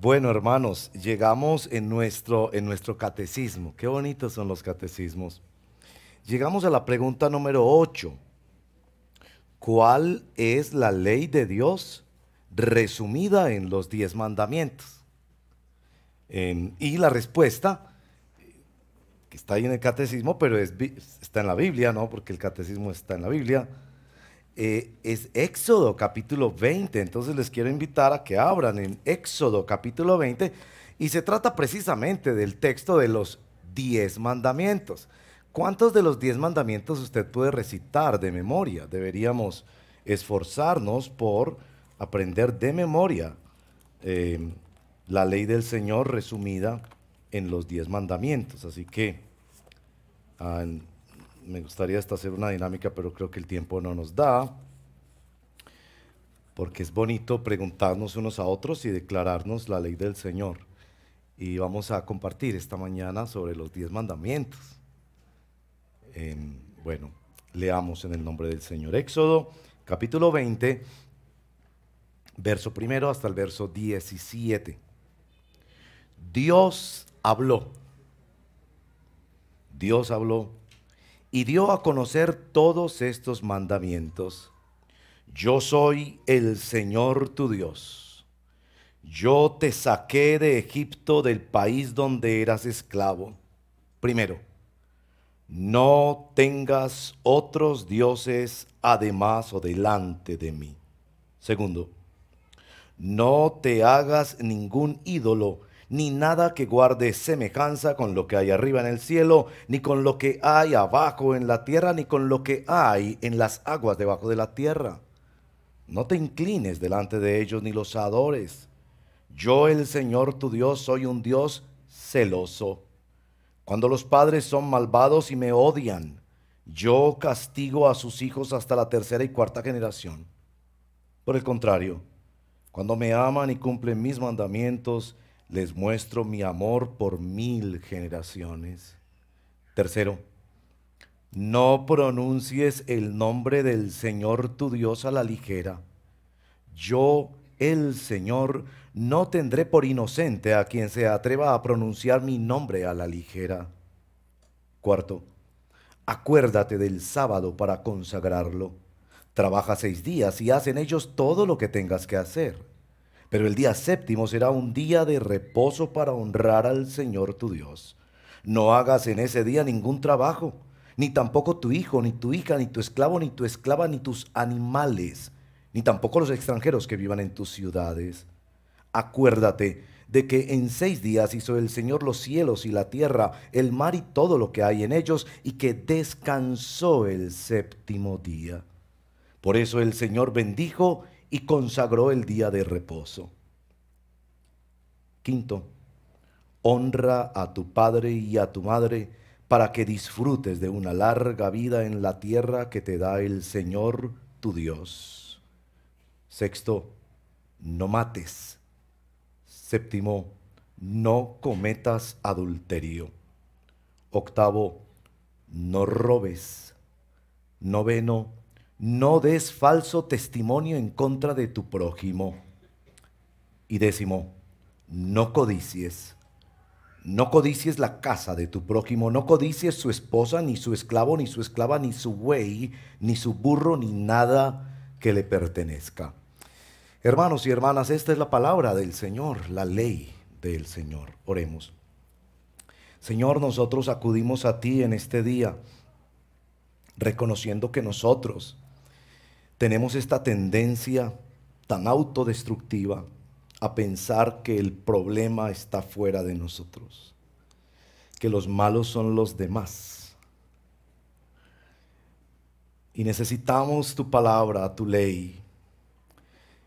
Bueno, hermanos, llegamos en nuestro catecismo. Qué bonitos son los catecismos. Llegamos a la pregunta número 8. ¿Cuál es la ley de Dios resumida en los 10 mandamientos? Y la respuesta, que está ahí en el catecismo, pero está en la Biblia, ¿no? Porque el catecismo está en la Biblia. Es Éxodo capítulo 20. Entonces les quiero invitar a que abran en Éxodo capítulo 20 y se trata precisamente del texto de los 10 mandamientos. ¿Cuántos de los 10 mandamientos usted puede recitar de memoria? Deberíamos esforzarnos por aprender de memoria eh, la ley del Señor resumida en los 10 mandamientos. Así que ah, me gustaría hasta hacer una dinámica, pero creo que el tiempo no nos da, porque es bonito preguntarnos unos a otros y declararnos la ley del Señor. Y vamos a compartir esta mañana sobre los 10 mandamientos. Bueno, leamos en el nombre del Señor. Éxodo, capítulo 20, verso primero hasta el verso 17. Dios habló. Dios habló y dio a conocer todos estos mandamientos. Yo soy el Señor tu Dios. Yo te saqué de Egipto, del país donde eras esclavo. Primero, no tengas otros dioses además o delante de mí. Segundo, no te hagas ningún ídolo, ni nada que guarde semejanza con lo que hay arriba en el cielo, ni con lo que hay abajo en la tierra, ni con lo que hay en las aguas debajo de la tierra. No te inclines delante de ellos ni los adores. Yo, el Señor tu Dios, soy un Dios celoso. Cuando los padres son malvados y me odian, yo castigo a sus hijos hasta la tercera y cuarta generación. Por el contrario, cuando me aman y cumplen mis mandamientos, les muestro mi amor por 1000 generaciones. Tercero, no pronuncies el nombre del Señor tu Dios a la ligera. Yo, el Señor, no tendré por inocente a quien se atreva a pronunciar mi nombre a la ligera. Cuarto, acuérdate del sábado para consagrarlo. Trabaja 6 días y haz en ellos todo lo que tengas que hacer. Pero el día séptimo será un día de reposo para honrar al Señor tu Dios. No hagas en ese día ningún trabajo, ni tampoco tu hijo, ni tu hija, ni tu esclavo, ni tu esclava, ni tus animales, ni tampoco los extranjeros que vivan en tus ciudades. Acuérdate de que en 6 días hizo el Señor los cielos y la tierra, el mar y todo lo que hay en ellos, y que descansó el séptimo día. Por eso el Señor bendijo y consagró el día de reposo. Quinto, honra a tu padre y a tu madre para que disfrutes de una larga vida en la tierra que te da el Señor tu Dios. Sexto, no mates. Séptimo, no cometas adulterio. Octavo, no robes. Noveno, no des falso testimonio en contra de tu prójimo. Y décimo, no codicies. No codicies la casa de tu prójimo, no codicies su esposa, ni su esclavo, ni su esclava, ni su buey, ni su burro, ni nada que le pertenezca. Hermanos y hermanas, esta es la palabra del Señor, la ley del Señor. Oremos. Señor, nosotros acudimos a ti en este día, reconociendo que nosotros tenemos esta tendencia tan autodestructiva a pensar que el problema está fuera de nosotros, que los malos son los demás. Y necesitamos tu palabra, tu ley.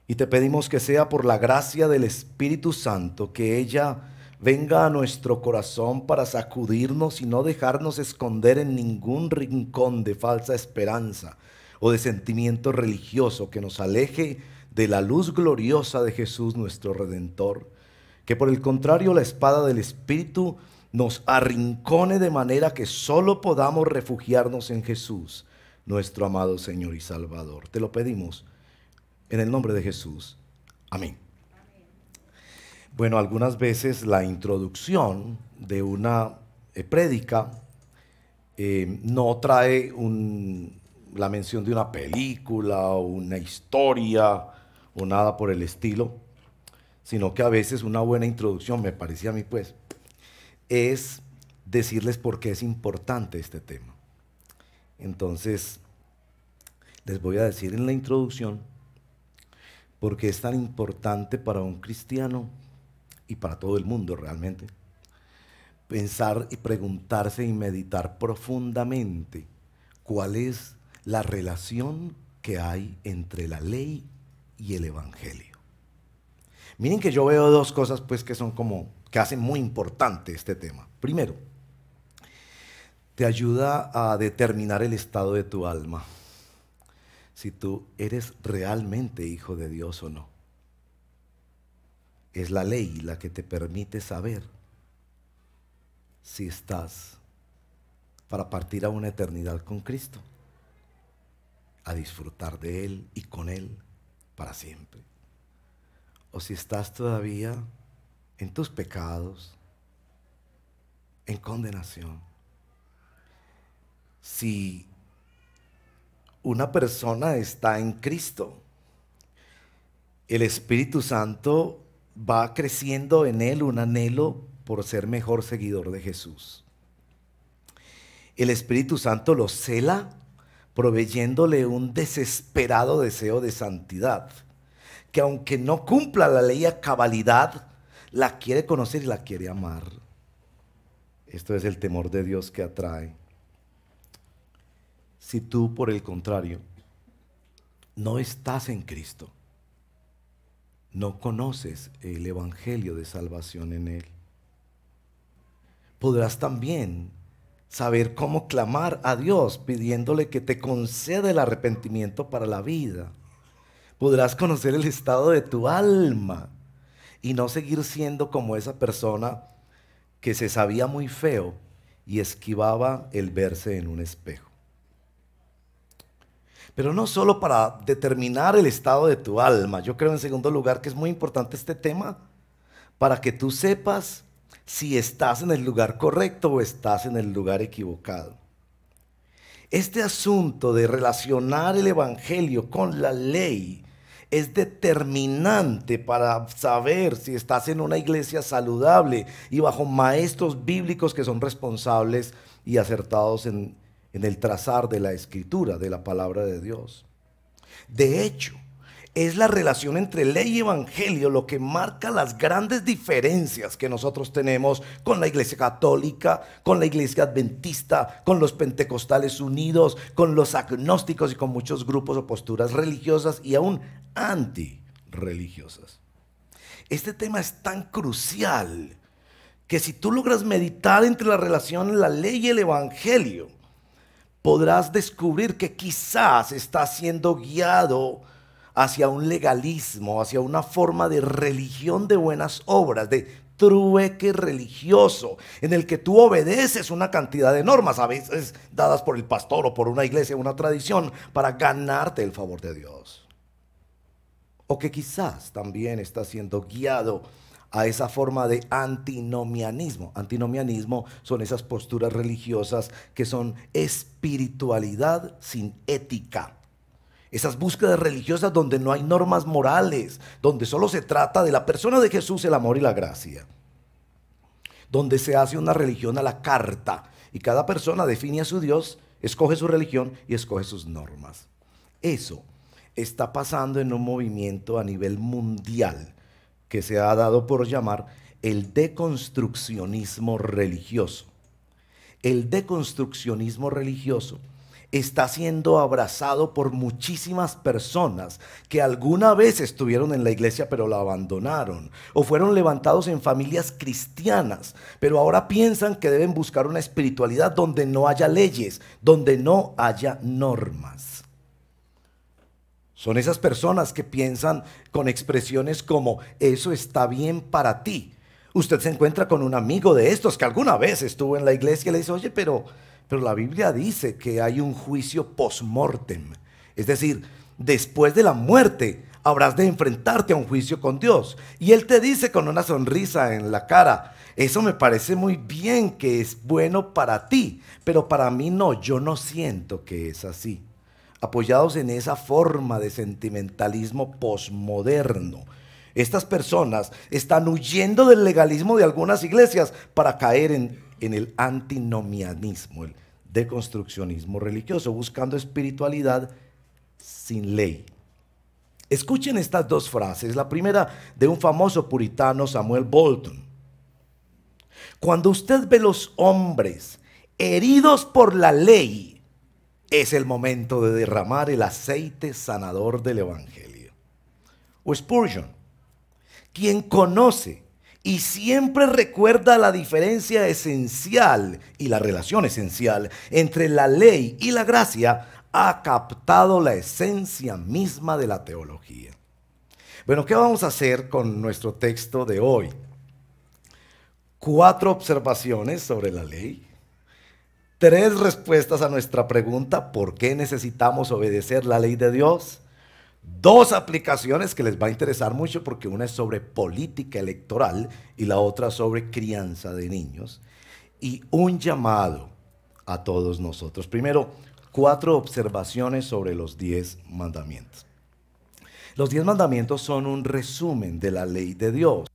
Y te pedimos que sea por la gracia del Espíritu Santo, que ella venga a nuestro corazón para sacudirnos y no dejarnos esconder en ningún rincón de falsa esperanza o de sentimiento religioso que nos aleje de la luz gloriosa de Jesús nuestro Redentor. Que por el contrario la espada del Espíritu nos arrincone de manera que solo podamos refugiarnos en Jesús, nuestro amado Señor y Salvador. Te lo pedimos en el nombre de Jesús. Amén. Bueno, algunas veces la introducción de una prédica no trae la mención de una película o una historia o nada por el estilo, sino que a veces una buena introducción, me parecía a mí pues, es decirles por qué es importante este tema. Entonces, les voy a decir en la introducción por qué es tan importante para un cristiano y para todo el mundo realmente pensar y preguntarse y meditar profundamente cuál es la relación que hay entre la ley y el evangelio. Miren que yo veo dos cosas pues que son como que hacen muy importante este tema. Primero, te ayuda a determinar el estado de tu alma, si tú eres realmente hijo de Dios o no. Es la ley la que te permite saber si estás para partir a una eternidad con Cristo, a disfrutar de Él y con Él para siempre, o si estás todavía en tus pecados, en condenación. Si una persona está en Cristo, el Espíritu Santo va creciendo en él un anhelo por ser mejor seguidor de Jesús. El Espíritu Santo lo cela, proveyéndole un desesperado deseo de santidad, que aunque no cumpla la ley a cabalidad, la quiere conocer y la quiere amar. Esto es el temor de Dios que atrae. Si tú, por el contrario, no estás en Cristo, no conoces el evangelio de salvación en Él, podrás también saber cómo clamar a Dios pidiéndole que te conceda el arrepentimiento para la vida. Podrás conocer el estado de tu alma y no seguir siendo como esa persona que se sabía muy feo y esquivaba el verse en un espejo. Pero no solo para determinar el estado de tu alma, yo creo en segundo lugar que es muy importante este tema para que tú sepas si estás en el lugar correcto o estás en el lugar equivocado. Este asunto de relacionar el evangelio con la ley es determinante para saber si estás en una iglesia saludable y bajo maestros bíblicos que son responsables y acertados en el trazar de la escritura, de la palabra de Dios. De hecho, es la relación entre ley y evangelio lo que marca las grandes diferencias que nosotros tenemos con la iglesia católica, con la iglesia adventista, con los pentecostales unidos, con los agnósticos y con muchos grupos o posturas religiosas y aún antirreligiosas. Este tema es tan crucial que si tú logras meditar entre la relación de la ley y el evangelio, podrás descubrir que quizás estás siendo guiado hacia un legalismo, hacia una forma de religión de buenas obras, de trueque religioso, en el que tú obedeces una cantidad de normas, a veces dadas por el pastor o por una iglesia, una tradición, para ganarte el favor de Dios. O que quizás también estás siendo guiado a esa forma de antinomianismo. Antinomianismo son esas posturas religiosas que son espiritualidad sin ética. Esas búsquedas religiosas donde no hay normas morales, donde solo se trata de la persona de Jesús, el amor y la gracia. Donde se hace una religión a la carta y cada persona define a su Dios, escoge su religión y escoge sus normas. Eso está pasando en un movimiento a nivel mundial que se ha dado por llamar el deconstruccionismo religioso. El deconstruccionismo religioso está siendo abrazado por muchísimas personas que alguna vez estuvieron en la iglesia pero la abandonaron, o fueron levantados en familias cristianas, pero ahora piensan que deben buscar una espiritualidad donde no haya leyes, donde no haya normas. Son esas personas que piensan con expresiones como eso está bien para ti. Usted se encuentra con un amigo de estos que alguna vez estuvo en la iglesia y le dice, oye, pero la Biblia dice que hay un juicio post-mortem. Es decir, después de la muerte habrás de enfrentarte a un juicio con Dios. Y Él te dice con una sonrisa en la cara, eso me parece muy bien, que es bueno para ti, pero para mí no, yo no siento que es así. Apoyados en esa forma de sentimentalismo posmoderno, estas personas están huyendo del legalismo de algunas iglesias para caer en el antinomianismo, el deconstruccionismo religioso, buscando espiritualidad sin ley. Escuchen estas dos frases. La primera de un famoso puritano, Samuel Bolton. Cuando usted ve los hombres heridos por la ley, es el momento de derramar el aceite sanador del evangelio. O Spurgeon, quien conoce y siempre recuerda la diferencia esencial y la relación esencial entre la ley y la gracia, ha captado la esencia misma de la teología. Bueno, ¿qué vamos a hacer con nuestro texto de hoy? 4 observaciones sobre la ley, 3 respuestas a nuestra pregunta, ¿por qué necesitamos obedecer la ley de Dios? 2 aplicaciones que les va a interesar mucho, porque una es sobre política electoral y la otra sobre crianza de niños, y un llamado a todos nosotros. Primero, 4 observaciones sobre los 10 mandamientos. Los 10 mandamientos son un resumen de la ley de Dios,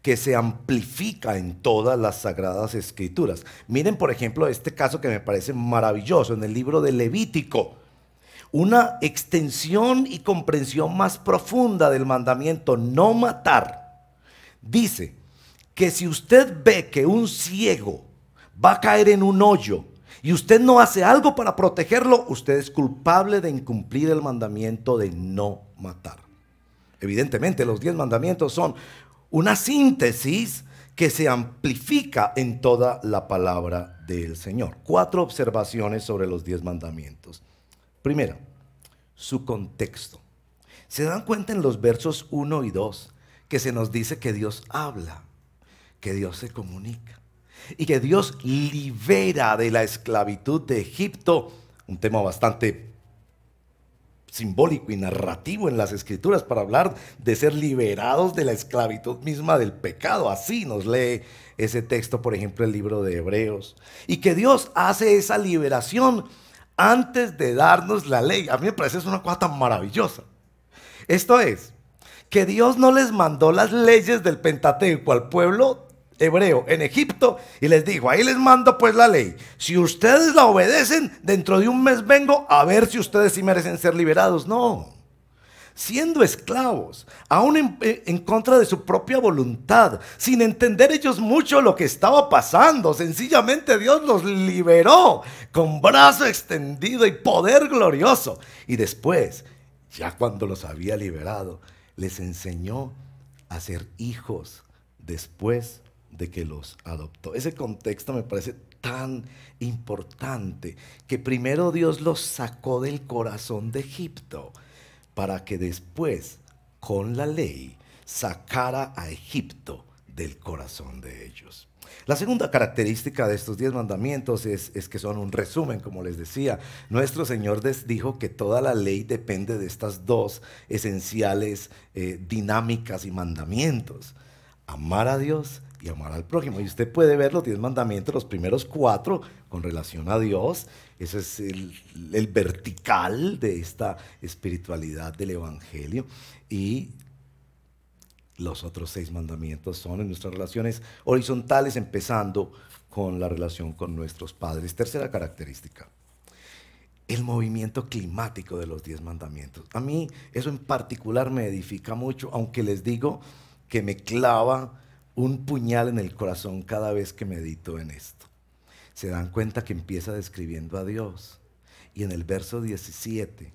que se amplifica en todas las sagradas escrituras. Miren, por ejemplo, este caso que me parece maravilloso en el libro de Levítico. Una extensión y comprensión más profunda del mandamiento no matar. Dice que si usted ve que un ciego va a caer en un hoyo y usted no hace algo para protegerlo, usted es culpable de incumplir el mandamiento de no matar. Evidentemente, los 10 mandamientos son una síntesis que se amplifica en toda la palabra del Señor. 4 observaciones sobre los 10 mandamientos. Primera, su contexto. Se dan cuenta en los versos 1 y 2 que se nos dice que Dios habla, que Dios se comunica y que Dios libera de la esclavitud de Egipto, un tema bastante simbólico y narrativo en las escrituras para hablar de ser liberados de la esclavitud misma del pecado. Así nos lee ese texto, por ejemplo, el libro de Hebreos. Y que Dios hace esa liberación antes de darnos la ley. A mí me parece es una cosa tan maravillosa. Esto es, que Dios no les mandó las leyes del Pentateuco al pueblo hebreo en Egipto y les dijo, ahí les mando pues la ley. Si ustedes la obedecen, dentro de un mes vengo a ver si ustedes sí merecen ser liberados. No. Siendo esclavos, aún en contra de su propia voluntad, sin entender ellos mucho lo que estaba pasando, sencillamente Dios los liberó con brazo extendido y poder glorioso. Y después, ya cuando los había liberado, les enseñó a ser hijos después de que los adoptó. Ese contexto me parece tan importante, que primero Dios los sacó del corazón de Egipto, para que después, con la ley, sacara a Egipto del corazón de ellos. La segunda característica de estos 10 mandamientos es que son un resumen, como les decía. Nuestro Señor dijo que toda la ley depende de estas 2 esenciales dinámicas y mandamientos: amar a Dios y amar al prójimo. Y usted puede ver los 10 mandamientos, los primeros 4 con relación a Dios. Ese es el vertical de esta espiritualidad del evangelio. Y los otros 6 mandamientos son en nuestras relaciones horizontales, empezando con la relación con nuestros padres. Tercera característica, el movimiento climático de los 10 mandamientos. A mí eso en particular me edifica mucho, aunque les digo que me clava un puñal en el corazón cada vez que medito en esto. Se dan cuenta que empieza describiendo a Dios y en el verso 17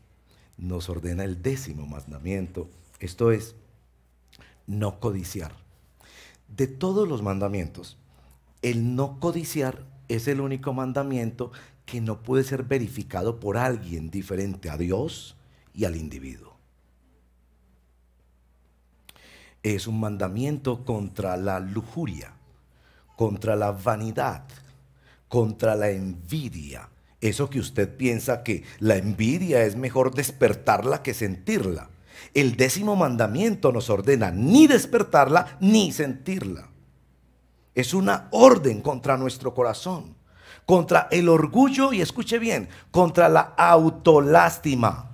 nos ordena el 10º mandamiento. Esto es, no codiciar. De todos los mandamientos, el no codiciar es el único mandamiento que no puede ser verificado por alguien diferente a Dios y al individuo. Es un mandamiento contra la lujuria, contra la vanidad, contra la envidia. Eso que usted piensa que la envidia es mejor despertarla que sentirla. El 10º mandamiento nos ordena ni despertarla ni sentirla. Es una orden contra nuestro corazón, contra el orgullo y escuche bien, contra la autolástima.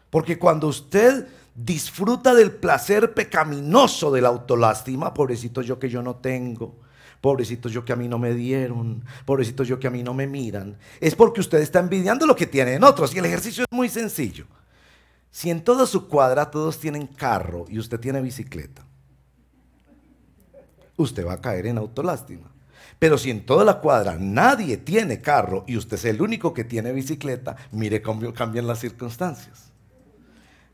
Porque cuando usted disfruta del placer pecaminoso de la autolástima, pobrecito yo que yo no tengo, pobrecito yo que a mí no me dieron, pobrecito yo que a mí no me miran, es porque usted está envidiando lo que tienen otros. Y el ejercicio es muy sencillo. Si en toda su cuadra todos tienen carro y usted tiene bicicleta, usted va a caer en autolástima. Pero si en toda la cuadra nadie tiene carro y usted es el único que tiene bicicleta, mire cómo cambian las circunstancias.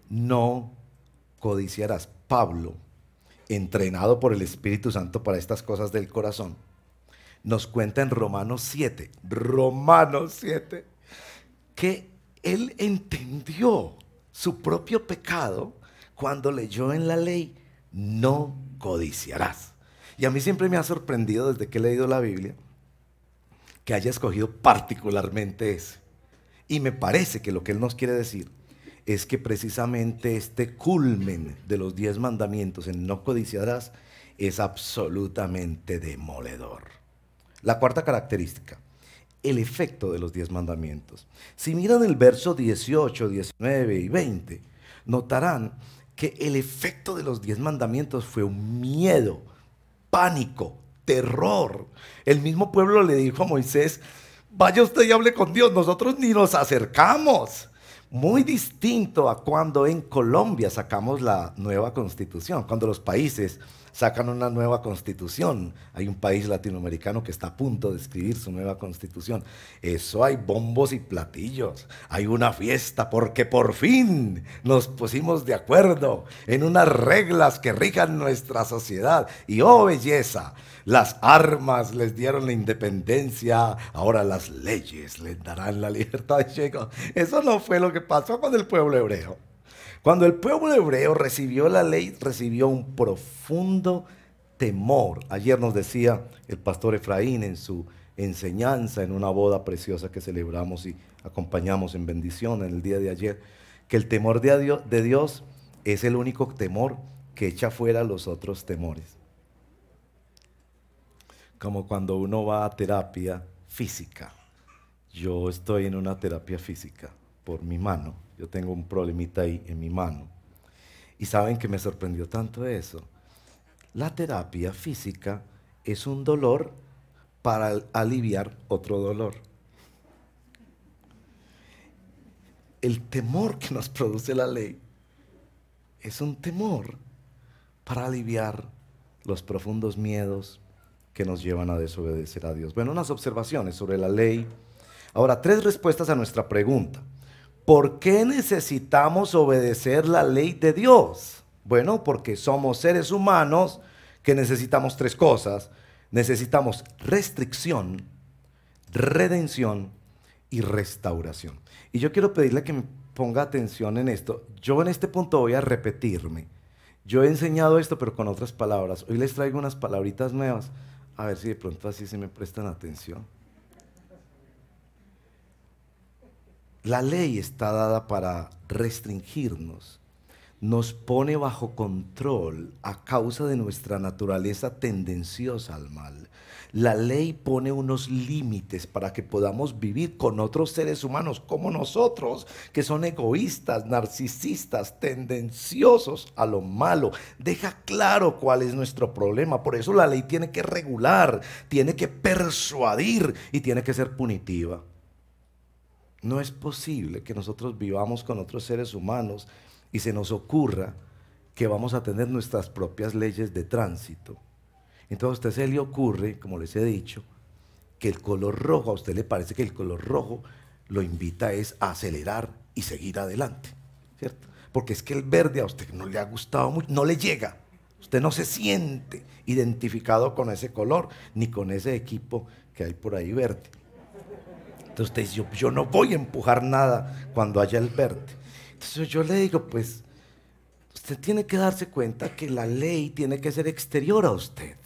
No codiciarás. Pablo, entrenado por el Espíritu Santo para estas cosas del corazón, nos cuenta en Romanos 7, que él entendió su propio pecado cuando leyó en la ley, no codiciarás. Y a mí siempre me ha sorprendido desde que he leído la Biblia que haya escogido particularmente ese. Y me parece que lo que él nos quiere decir es que precisamente este culmen de los 10 mandamientos en no codiciarás es absolutamente demoledor. La cuarta característica, el efecto de los 10 mandamientos. Si miran el verso 18, 19 y 20, notarán que el efecto de los 10 mandamientos fue un miedo, pánico, terror. El mismo pueblo le dijo a Moisés, vaya usted y hable con Dios, nosotros ni nos acercamos. Muy distinto a cuando en Colombia sacamos la nueva constitución, cuando los países sacan una nueva constitución. Hay un país latinoamericano que está a punto de escribir su nueva constitución. Eso hay bombos y platillos, hay una fiesta porque por fin nos pusimos de acuerdo en unas reglas que rijan nuestra sociedad. Y oh belleza, las armas les dieron la independencia, ahora las leyes les darán la libertad de Checo. Eso no fue lo que pasó con el pueblo hebreo. Cuando el pueblo hebreo recibió la ley, recibió un profundo temor. Ayer nos decía el pastor Efraín en su enseñanza en una boda preciosa que celebramos y acompañamos en bendición en el día de ayer, que el temor de Dios es el único temor que echa fuera los otros temores. Como cuando uno va a terapia física. Yo estoy en una terapia física por mi mano. Yo tengo un problemita ahí en mi mano. Y saben que me sorprendió tanto eso. La terapia física es un dolor para aliviar otro dolor. El temor que nos produce la ley es un temor para aliviar los profundos miedos que nos llevan a desobedecer a Dios. Bueno, unas observaciones sobre la ley. Ahora, 3 respuestas a nuestra pregunta. ¿Por qué necesitamos obedecer la ley de Dios? Bueno, porque somos seres humanos que necesitamos 3 cosas. Necesitamos restricción, redención y restauración. Y yo quiero pedirle que me ponga atención en esto. Yo en este punto voy a repetirme. Yo he enseñado esto, pero con otras palabras. Hoy les traigo unas palabritas nuevas. A ver si de pronto así se me prestan atención. La ley está dada para restringirnos, nos pone bajo control a causa de nuestra naturaleza tendenciosa al mal. La ley pone unos límites para que podamos vivir con otros seres humanos como nosotros, que son egoístas, narcisistas, tendenciosos a lo malo. Deja claro cuál es nuestro problema. Por eso la ley tiene que regular, tiene que persuadir y tiene que ser punitiva. No es posible que nosotros vivamos con otros seres humanos y se nos ocurra que vamos a tener nuestras propias leyes de tránsito. Entonces a usted se le ocurre, como les he dicho, que el color rojo, a usted le parece que el color rojo lo invita es a acelerar y seguir adelante, ¿cierto? Porque es que el verde a usted no le ha gustado mucho, no le llega. Usted no se siente identificado con ese color ni con ese equipo que hay por ahí verde. Entonces usted dice, yo no voy a empujar nada cuando haya el verde. Entonces yo le digo, pues, usted tiene que darse cuenta que la ley tiene que ser exterior a usted,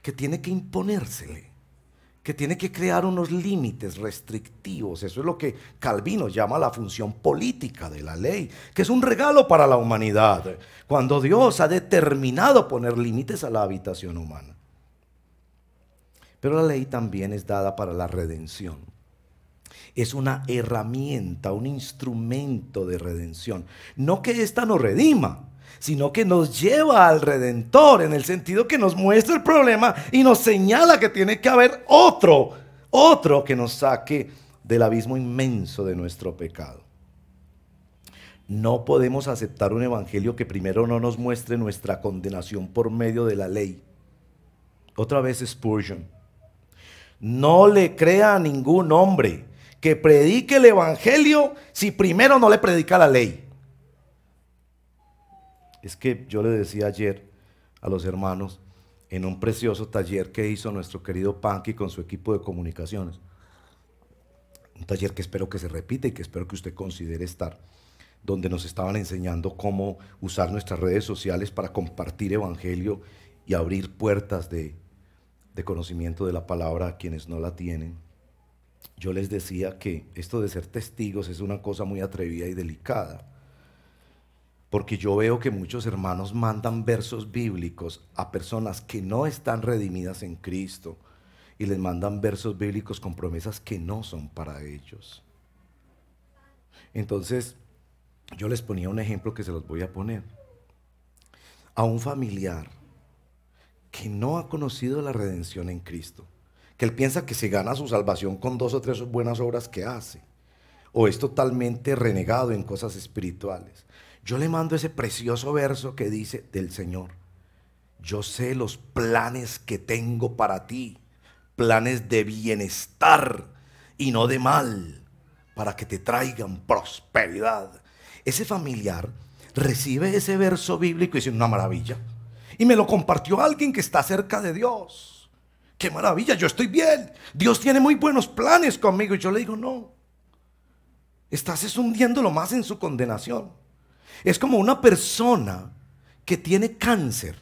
que tiene que imponérsele, que tiene que crear unos límites restrictivos. Eso es lo que Calvino llama la función política de la ley, que es un regalo para la humanidad, cuando Dios ha determinado poner límites a la habitación humana. Pero la ley también es dada para la redención. Es una herramienta, un instrumento de redención. No que ésta nos redima, sino que nos lleva al Redentor, en el sentido que nos muestra el problema y nos señala que tiene que haber otro que nos saque del abismo inmenso de nuestro pecado. No podemos aceptar un evangelio que primero no nos muestre nuestra condenación por medio de la ley. Otra vez Spurgeon: no le crea a ningún hombre que predique el evangelio si primero no le predica la ley. Es que yo le decía ayer a los hermanos en un precioso taller que hizo nuestro querido Panky con su equipo de comunicaciones, un taller que espero que se repita y que espero que usted considere estar, donde nos estaban enseñando cómo usar nuestras redes sociales para compartir evangelio y abrir puertas de conocimiento de la palabra a quienes no la tienen. Yo les decía que esto de ser testigos es una cosa muy atrevida y delicada, porque yo veo que muchos hermanos mandan versos bíblicos a personas que no están redimidas en Cristo y les mandan versos bíblicos con promesas que no son para ellos. Entonces, yo les ponía un ejemplo que se los voy a poner. A un familiar que no ha conocido la redención en Cristo, que él piensa que se gana su salvación con 2 o 3 buenas obras que hace, o es totalmente renegado en cosas espirituales, yo le mando ese precioso verso que dice del Señor: yo sé los planes que tengo para ti, planes de bienestar y no de mal, para que te traigan prosperidad. Ese familiar recibe ese verso bíblico y dice: una maravilla, y me lo compartió alguien que está cerca de Dios. ¡Qué maravilla! Yo estoy bien. Dios tiene muy buenos planes conmigo. Y yo le digo: no, estás hundiéndolo más en su condenación. Es como una persona que tiene cáncer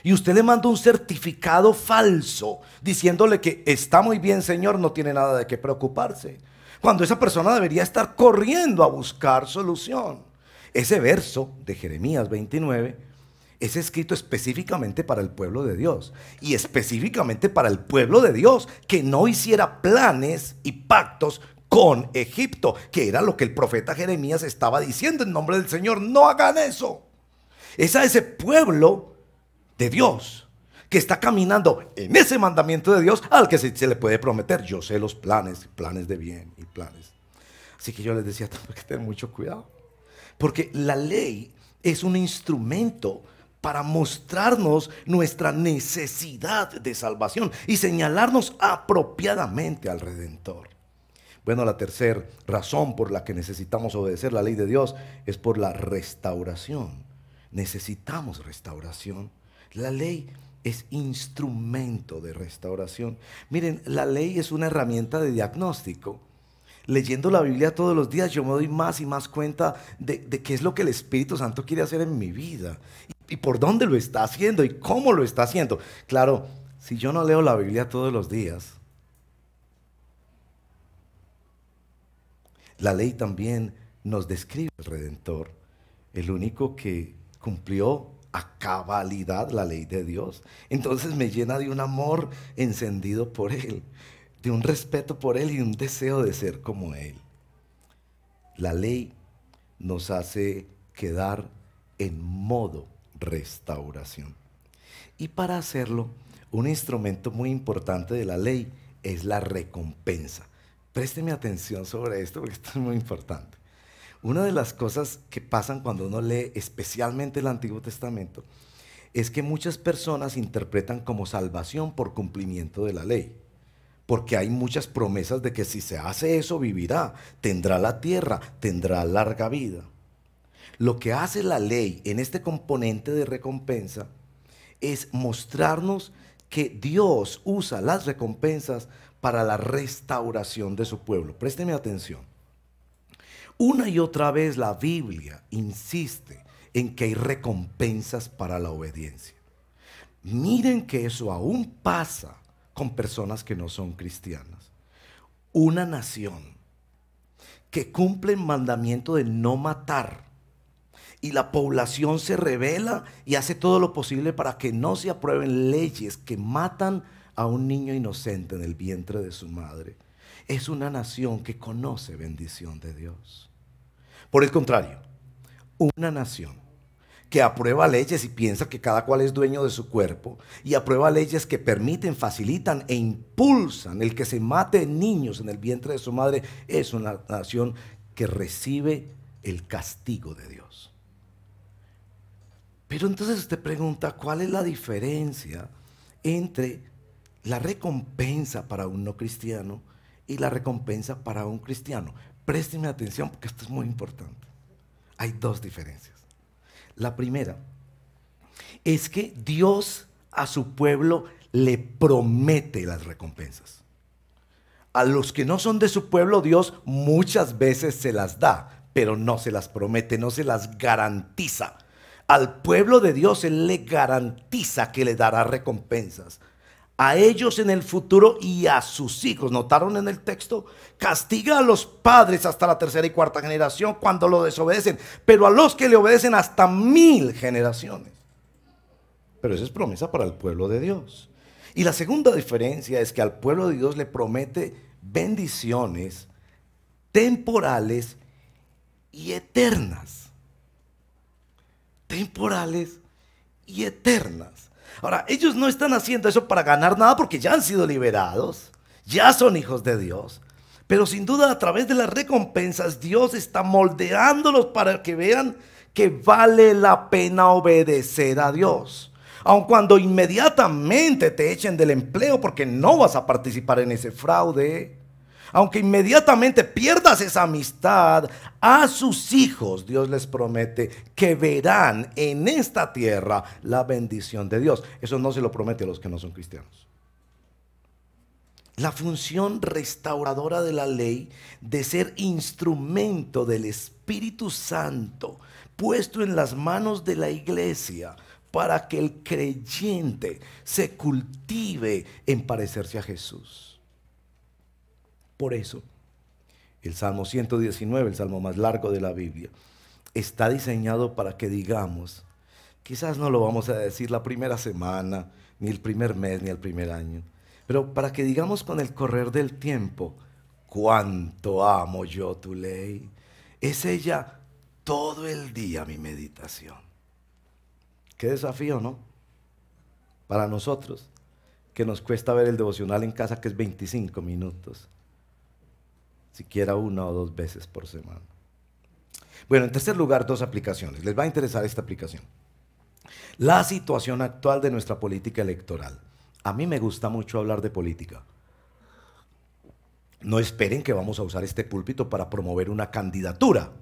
y usted le manda un certificado falso diciéndole que está muy bien, señor, no tiene nada de qué preocuparse, cuando esa persona debería estar corriendo a buscar solución. Ese verso de Jeremías 29 es escrito específicamente para el pueblo de Dios, y específicamente para el pueblo de Dios que no hiciera planes y pactos con Egipto, que era lo que el profeta Jeremías estaba diciendo en nombre del Señor: no hagan eso. Es a ese pueblo de Dios que está caminando en ese mandamiento de Dios al que se le puede prometer: yo sé los planes de bien y planes. Así que yo les decía: tengo que tener mucho cuidado, porque la ley es un instrumento para mostrarnos nuestra necesidad de salvación y señalarnos apropiadamente al Redentor. Bueno, la tercera razón por la que necesitamos obedecer la ley de Dios es por la restauración. Necesitamos restauración. La ley es instrumento de restauración. Miren, la ley es una herramienta de diagnóstico. Leyendo la Biblia todos los días yo me doy más y más cuenta de qué es lo que el Espíritu Santo quiere hacer en mi vida y por dónde lo está haciendo y cómo lo está haciendo. Claro, si yo no leo la Biblia todos los días, la ley también nos describe al Redentor, el único que cumplió a cabalidad la ley de Dios. Entonces me llena de un amor encendido por Él, de un respeto por Él y un deseo de ser como Él. La ley nos hace quedar en modo restauración. Y para hacerlo, un instrumento muy importante de la ley es la recompensa. Présteme atención sobre esto porque esto es muy importante. Una de las cosas que pasan cuando uno lee especialmente el Antiguo Testamento es que muchas personas interpretan como salvación por cumplimiento de la ley, porque hay muchas promesas de que si se hace eso vivirá, tendrá la tierra, tendrá larga vida. Lo que hace la ley en este componente de recompensa es mostrarnos que Dios usa las recompensas para la restauración de su pueblo. Présteme atención. Una y otra vez la Biblia insiste en que hay recompensas para la obediencia. Miren que eso aún pasa con personas que no son cristianas. Una nación que cumple el mandamiento de no matar y la población se rebela y hace todo lo posible para que no se aprueben leyes que matan a un niño inocente en el vientre de su madre, es una nación que conoce bendición de Dios. Por el contrario, una nación que aprueba leyes y piensa que cada cual es dueño de su cuerpo y aprueba leyes que permiten, facilitan e impulsan el que se mate niños en el vientre de su madre, es una nación que recibe el castigo de Dios. Pero entonces usted pregunta, ¿cuál es la diferencia entre la recompensa para un no cristiano y la recompensa para un cristiano? Présteme atención porque esto es muy importante. Hay dos diferencias. La primera es que Dios a su pueblo le promete las recompensas. A los que no son de su pueblo, Dios muchas veces se las da, pero no se las promete, no se las garantiza. Al pueblo de Dios Él le garantiza que le dará recompensas. A ellos en el futuro y a sus hijos. ¿Notaron en el texto? Castiga a los padres hasta la tercera y cuarta generación cuando lo desobedecen, pero a los que le obedecen hasta 1000 generaciones. Pero esa es promesa para el pueblo de Dios. Y la segunda diferencia es que al pueblo de Dios le promete bendiciones temporales y eternas. Temporales y eternas. Ahora, ellos no están haciendo eso para ganar nada porque ya han sido liberados, ya son hijos de Dios. Pero sin duda a través de las recompensas Dios está moldeándolos para que vean que vale la pena obedecer a Dios. Aun cuando inmediatamente te echen del empleo porque no vas a participar en ese fraude, aunque inmediatamente pierdas esa amistad, a sus hijos Dios les promete que verán en esta tierra la bendición de Dios. Eso no se lo promete a los que no son cristianos. La función restauradora de la ley, de ser instrumento del Espíritu Santo, puesto en las manos de la iglesia, para que el creyente se cultive en parecerse a Jesús. Por eso, el Salmo 119, el salmo más largo de la Biblia, está diseñado para que digamos, quizás no lo vamos a decir la primera semana, ni el primer mes, ni el primer año, pero para que digamos con el correr del tiempo, cuánto amo yo tu ley. Es ella todo el día mi meditación. Qué desafío, ¿no? Para nosotros, que nos cuesta ver el devocional en casa, que es 25 minutos. Siquiera 1 o 2 veces por semana. Bueno, en tercer lugar, 2 aplicaciones. Les va a interesar esta aplicación. La situación actual de nuestra política electoral. A mí me gusta mucho hablar de política. No esperen que vamos a usar este púlpito para promover una candidatura.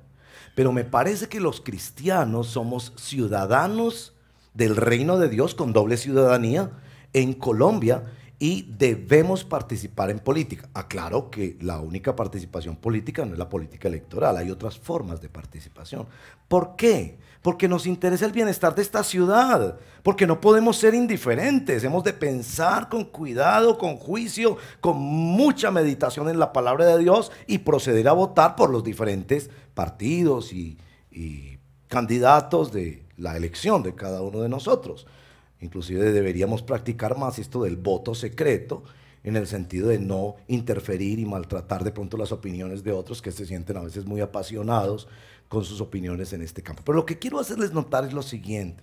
Pero me parece que los cristianos somos ciudadanos del reino de Dios con doble ciudadanía en Colombia y debemos participar en política. Aclaro que la única participación política no es la política electoral, hay otras formas de participación. ¿Por qué? Porque nos interesa el bienestar de esta ciudad, porque no podemos ser indiferentes, hemos de pensar con cuidado, con juicio, con mucha meditación en la palabra de Dios y proceder a votar por los diferentes partidos y candidatos de la elección de cada uno de nosotros. Inclusive deberíamos practicar más esto del voto secreto, en el sentido de no interferir y maltratar de pronto las opiniones de otros que se sienten a veces muy apasionados con sus opiniones en este campo. Pero lo que quiero hacerles notar es lo siguiente.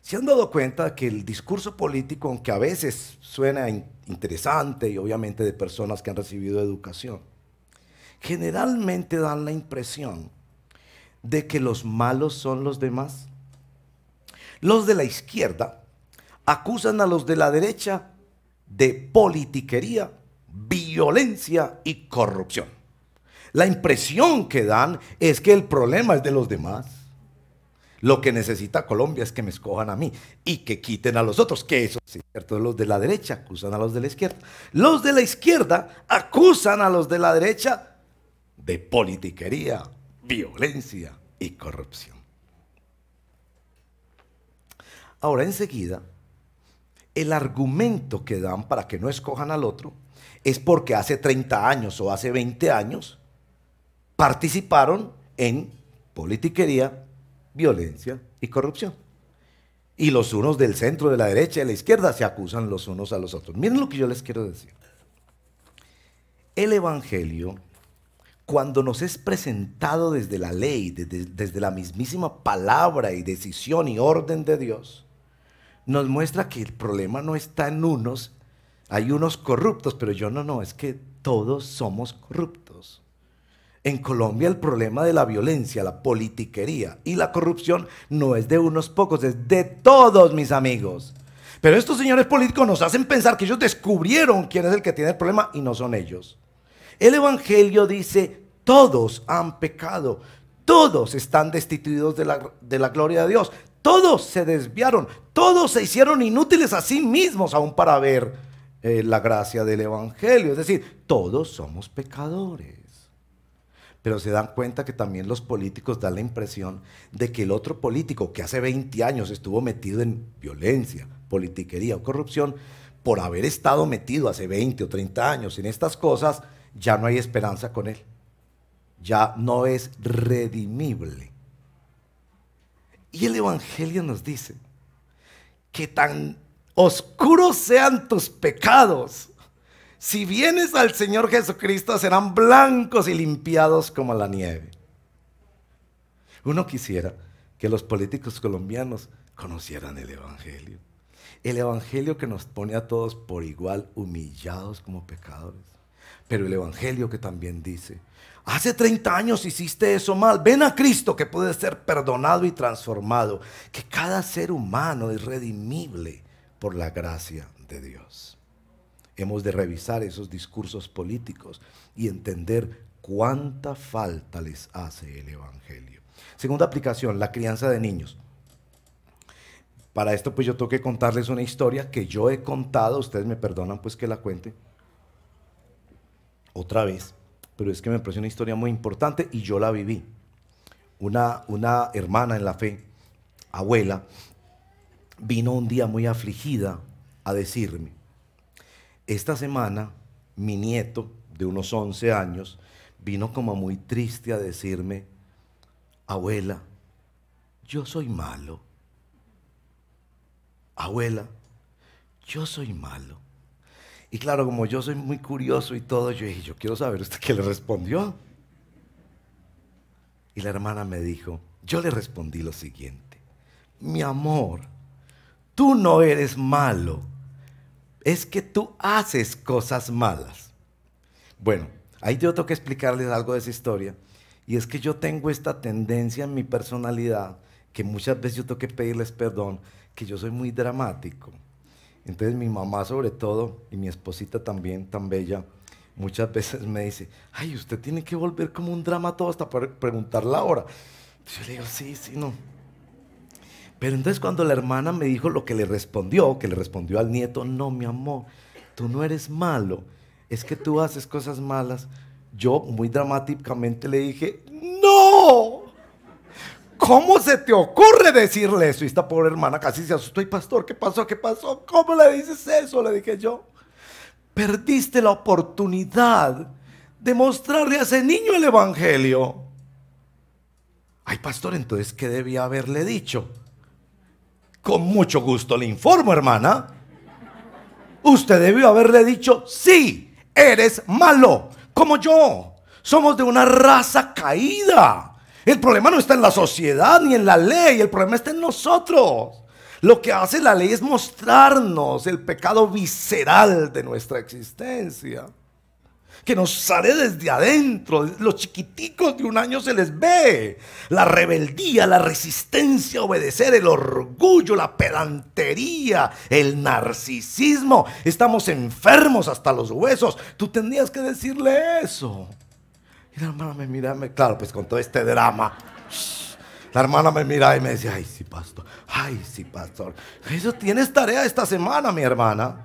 ¿Se han dado cuenta que el discurso político, aunque a veces suena interesante y obviamente de personas que han recibido educación, generalmente dan la impresión de que los malos son los demás? Los de la izquierda acusan a los de la derecha de politiquería, violencia y corrupción. La impresión que dan es que el problema es de los demás. Lo que necesita Colombia es que me escojan a mí y que quiten a los otros, que eso es cierto. Los de la derecha acusan a los de la izquierda. Los de la izquierda acusan a los de la derecha de politiquería, violencia y corrupción. Ahora enseguida, el argumento que dan para que no escojan al otro es porque hace 30 años o hace 20 años participaron en politiquería, violencia y corrupción. Y los unos del centro, de la derecha y de la izquierda se acusan los unos a los otros. Miren lo que yo les quiero decir. El Evangelio, cuando nos es presentado desde la ley, desde la mismísima palabra y decisión y orden de Dios, nos muestra que el problema no está en unos, hay unos corruptos, pero no, es que todos somos corruptos. En Colombia el problema de la violencia, la politiquería y la corrupción no es de unos pocos, es de todos, mis amigos. Pero estos señores políticos nos hacen pensar que ellos descubrieron quién es el que tiene el problema y no son ellos. El Evangelio dice, todos han pecado, todos están destituidos de la gloria de Dios, todos se desviaron, todos se hicieron inútiles a sí mismos aún para ver la gracia del Evangelio. Es decir, todos somos pecadores. Pero se dan cuenta que también los políticos dan la impresión de que el otro político que hace 20 años estuvo metido en violencia, politiquería o corrupción, por haber estado metido hace 20 o 30 años en estas cosas, ya no hay esperanza con él. Ya no es redimible. Y el Evangelio nos dice que tan oscuros sean tus pecados, si vienes al Señor Jesucristo serán blancos y limpiados como la nieve. Uno quisiera que los políticos colombianos conocieran el Evangelio. El Evangelio que nos pone a todos por igual humillados como pecadores. Pero el Evangelio que también dice, hace 30 años hiciste eso mal, ven a Cristo que puede ser perdonado y transformado. Que cada ser humano es redimible por la gracia de Dios. Hemos de revisar esos discursos políticos y entender cuánta falta les hace el Evangelio. Segunda aplicación, la crianza de niños. Para esto pues yo tengo que contarles una historia que yo he contado, ustedes me perdonan pues que la cuente otra vez, pero es que me pareció una historia muy importante y yo la viví. Una hermana en la fe, abuela, vino un día muy afligida a decirme, esta semana mi nieto de unos 11 años vino como muy triste a decirme, abuela, yo soy malo. Abuela, yo soy malo. Y claro, como yo soy muy curioso y todo, yo dije, yo quiero saber usted qué le respondió. Y la hermana me dijo, yo le respondí lo siguiente, mi amor, tú no eres malo, es que tú haces cosas malas. Bueno, ahí yo tengo que explicarles algo de esa historia, y es que yo tengo esta tendencia en mi personalidad, que muchas veces yo tengo que pedirles perdón, que yo soy muy dramático. Entonces mi mamá sobre todo, y mi esposita también, tan bella, muchas veces me dice, ay, usted tiene que volver como un drama todo hasta para preguntar la hora. Entonces yo le digo, sí, no. Pero entonces cuando la hermana me dijo lo que le respondió al nieto, no, mi amor, tú no eres malo, es que tú haces cosas malas. Yo muy dramáticamente le dije, no, ¿cómo se te ocurre decirle eso? Y esta pobre hermana casi se asustó, y pastor, ¿qué pasó? ¿Cómo le dices eso? Le dije yo, perdiste la oportunidad de mostrarle a ese niño el Evangelio. Ay, pastor, entonces, ¿qué debía haberle dicho? Con mucho gusto le informo, hermana. Usted debió haberle dicho, sí, eres malo, como yo. Somos de una raza caída. El problema no está en la sociedad ni en la ley, el problema está en nosotros. Lo que hace la ley es mostrarnos el pecado visceral de nuestra existencia, que nos sale desde adentro. Los chiquiticos de 1 año se les ve la rebeldía, la resistencia a obedecer, el orgullo, la pedantería, el narcisismo. Estamos enfermos hasta los huesos. Tú tendrías que decirle eso. Y la hermana me mira, claro, pues con todo este drama, la hermana me mira y me decía, ay sí, pastor, eso tienes tarea esta semana, mi hermana.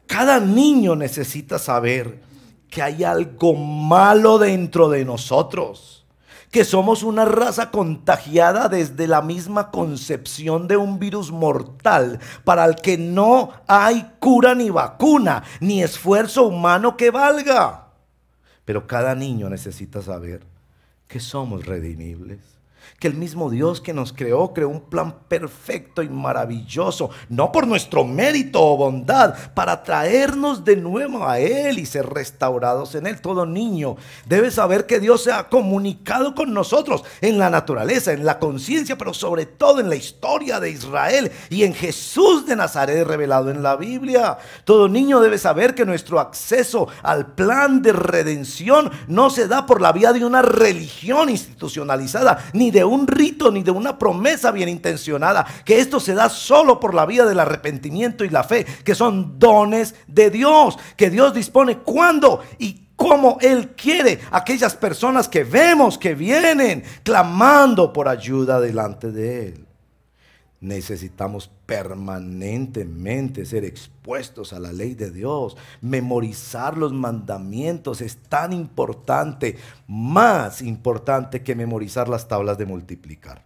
Cada niño necesita saber que hay algo malo dentro de nosotros, que somos una raza contagiada desde la misma concepción de un virus mortal para el que no hay cura ni vacuna, ni esfuerzo humano que valga. Pero cada niño necesita saber que somos redimibles, que el mismo Dios que nos creó un plan perfecto y maravilloso, no por nuestro mérito o bondad, para traernos de nuevo a Él y ser restaurados en Él. Todo niño debe saber que Dios se ha comunicado con nosotros en la naturaleza, en la conciencia, pero sobre todo en la historia de Israel y en Jesús de Nazaret revelado en la Biblia. Todo niño debe saber que nuestro acceso al plan de redención no se da por la vía de una religión institucionalizada, ni de un rito, ni de una promesa bien intencionada, que esto se da solo por la vía del arrepentimiento y la fe, que son dones de Dios, que Dios dispone cuando y como Él quiere, aquellas personas que vemos que vienen clamando por ayuda delante de Él. Necesitamos permanentemente ser expuestos a la ley de Dios. Memorizar los mandamientos es tan importante, más importante que memorizar las tablas de multiplicar.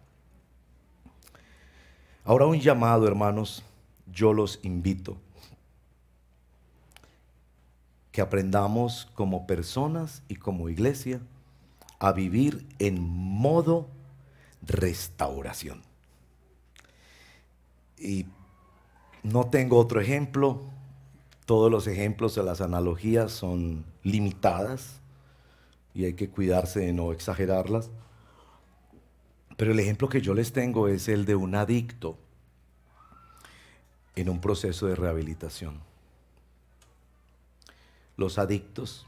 Ahora un llamado, hermanos, yo los invito que aprendamos como personas y como iglesia a vivir en modo restauración. Y no tengo otro ejemplo. Todos los ejemplos de las analogías son limitadas y hay que cuidarse de no exagerarlas. Pero el ejemplo que yo les tengo es el de un adicto en un proceso de rehabilitación. Los adictos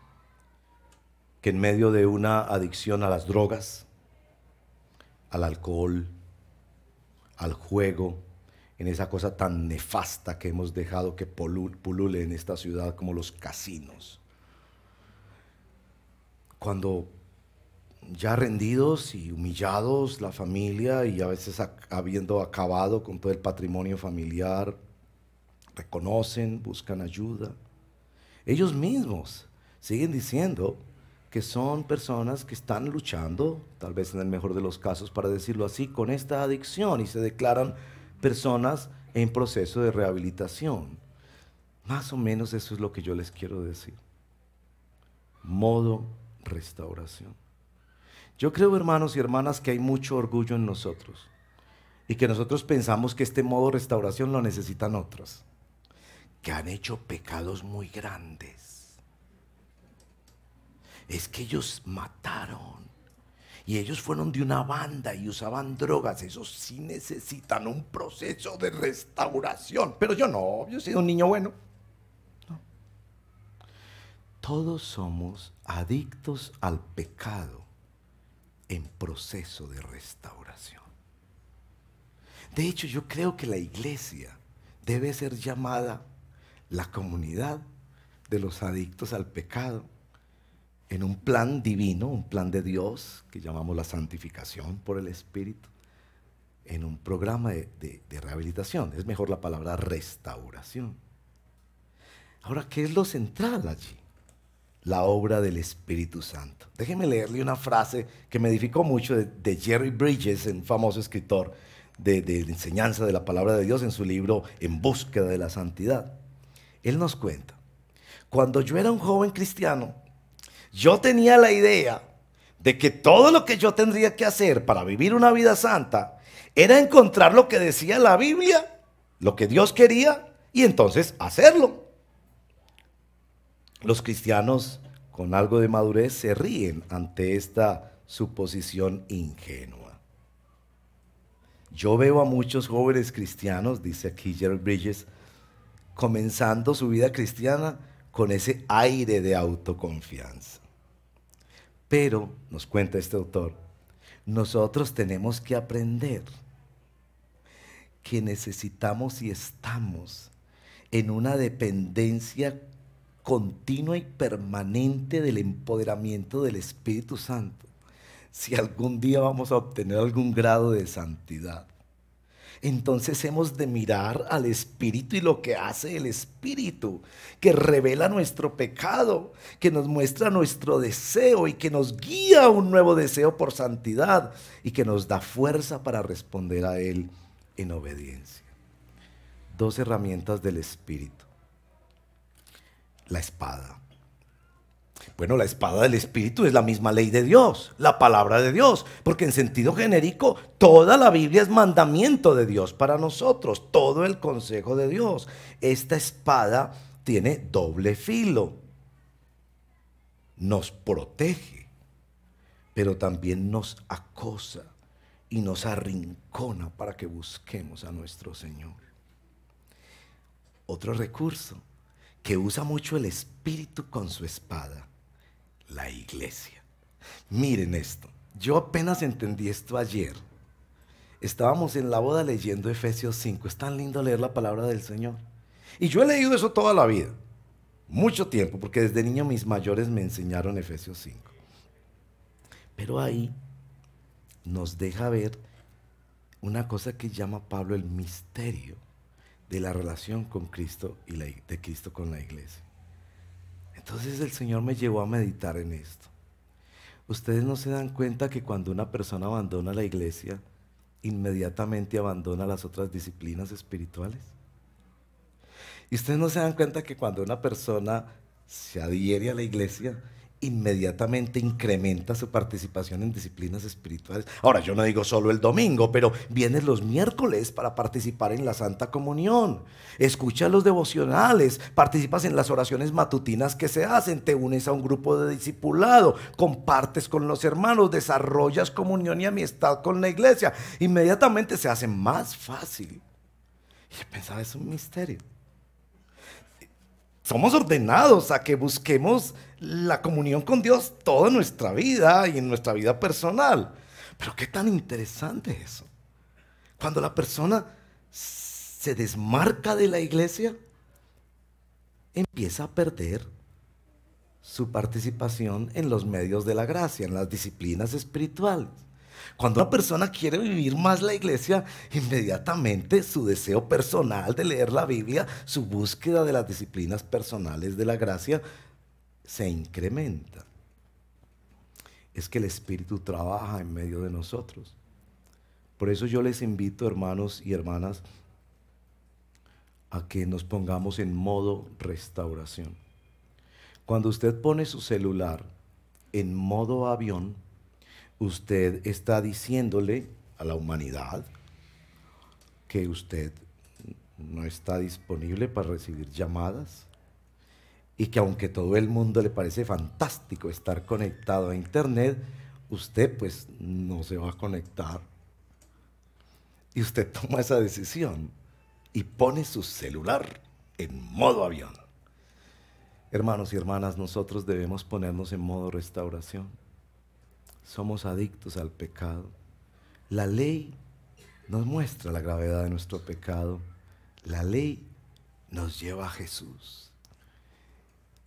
que en medio de una adicción a las drogas, al alcohol, al juego, en esa cosa tan nefasta que hemos dejado que pulule en esta ciudad como los casinos. Cuando ya rendidos y humillados la familia y a veces habiendo acabado con todo el patrimonio familiar, reconocen, buscan ayuda. Ellos mismos siguen diciendo que son personas que están luchando, tal vez en el mejor de los casos, para decirlo así, con esta adicción y se declaran personas en proceso de rehabilitación. Más o menos eso es lo que yo les quiero decir. Modo restauración. Yo creo, hermanos y hermanas, que hay mucho orgullo en nosotros y que nosotros pensamos que este modo restauración lo necesitan otros, que han hecho pecados muy grandes. Es que ellos mataron. Y ellos fueron de una banda y usaban drogas. Esos sí necesitan un proceso de restauración. Pero yo no, yo he sido un niño bueno. No. Todos somos adictos al pecado en proceso de restauración. De hecho, yo creo que la iglesia debe ser llamada la comunidad de los adictos al pecado, en un plan divino, un plan de Dios que llamamos la santificación por el Espíritu, en un programa de rehabilitación. Es mejor la palabra restauración. Ahora, ¿qué es lo central allí? La obra del Espíritu Santo. Déjenme leerle una frase que me edificó mucho de Jerry Bridges, un famoso escritor de enseñanza de la palabra de Dios, en su libro En búsqueda de la santidad. Él nos cuenta: cuando yo era un joven cristiano, yo tenía la idea de que todo lo que yo tendría que hacer para vivir una vida santa era encontrar lo que decía la Biblia, lo que Dios quería, y entonces hacerlo. Los cristianos con algo de madurez se ríen ante esta suposición ingenua. Yo veo a muchos jóvenes cristianos, dice aquí Jerry Bridges, comenzando su vida cristiana con ese aire de autoconfianza. Pero, nos cuenta este autor, nosotros tenemos que aprender que necesitamos y estamos en una dependencia continua y permanente del empoderamiento del Espíritu Santo, si algún día vamos a obtener algún grado de santidad. Entonces hemos de mirar al Espíritu y lo que hace el Espíritu, que revela nuestro pecado, que nos muestra nuestro deseo y que nos guía a un nuevo deseo por santidad y que nos da fuerza para responder a Él en obediencia. Dos herramientas del Espíritu. La espada. Bueno, la espada del Espíritu es la misma ley de Dios, la palabra de Dios, porque en sentido genérico toda la Biblia es mandamiento de Dios para nosotros, todo el consejo de Dios. Esta espada tiene doble filo, nos protege, pero también nos acosa y nos arrincona para que busquemos a nuestro Señor. Otro recurso que usa mucho el Espíritu con su espada, la iglesia. Miren esto, yo apenas entendí esto ayer. Estábamos en la boda leyendo Efesios 5, es tan lindo leer la palabra del Señor. Y yo he leído eso toda la vida, mucho tiempo, porque desde niño mis mayores me enseñaron Efesios 5. Pero ahí nos deja ver una cosa que llama Pablo el misterio de la relación con Cristo y de Cristo con la iglesia. Entonces el Señor me llevó a meditar en esto. ¿Ustedes no se dan cuenta que cuando una persona abandona la iglesia, inmediatamente abandona las otras disciplinas espirituales? ¿Y ustedes no se dan cuenta que cuando una persona se adhiere a la iglesia, inmediatamente incrementa su participación en disciplinas espirituales? Ahora, yo no digo solo el domingo, pero vienes los miércoles para participar en la Santa Comunión, escuchas los devocionales, participas en las oraciones matutinas que se hacen, te unes a un grupo de discipulado, compartes con los hermanos, desarrollas comunión y amistad con la iglesia. Inmediatamente se hace más fácil. Y yo pensaba, es un misterio. Somos ordenados a que busquemos la comunión con Dios toda nuestra vida y en nuestra vida personal. Pero qué tan interesante eso. Cuando la persona se desmarca de la iglesia, empieza a perder su participación en los medios de la gracia, en las disciplinas espirituales. Cuando una persona quiere vivir más la iglesia, inmediatamente su deseo personal de leer la Biblia, su búsqueda de las disciplinas personales de la gracia, se incrementa. Es que el Espíritu trabaja en medio de nosotros. Por eso yo les invito, hermanos y hermanas, a que nos pongamos en modo restauración. Cuando usted pone su celular en modo avión, usted está diciéndole a la humanidad que usted no está disponible para recibir llamadas y que aunque todo el mundo le parece fantástico estar conectado a internet, usted pues no se va a conectar. Y usted toma esa decisión y pone su celular en modo avión. Hermanos y hermanas, nosotros debemos ponernos en modo restauración. Somos adictos al pecado. La ley nos muestra la gravedad de nuestro pecado. La ley nos lleva a Jesús.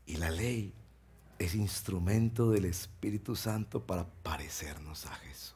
Y la ley es instrumento del Espíritu Santo para parecernos a Jesús.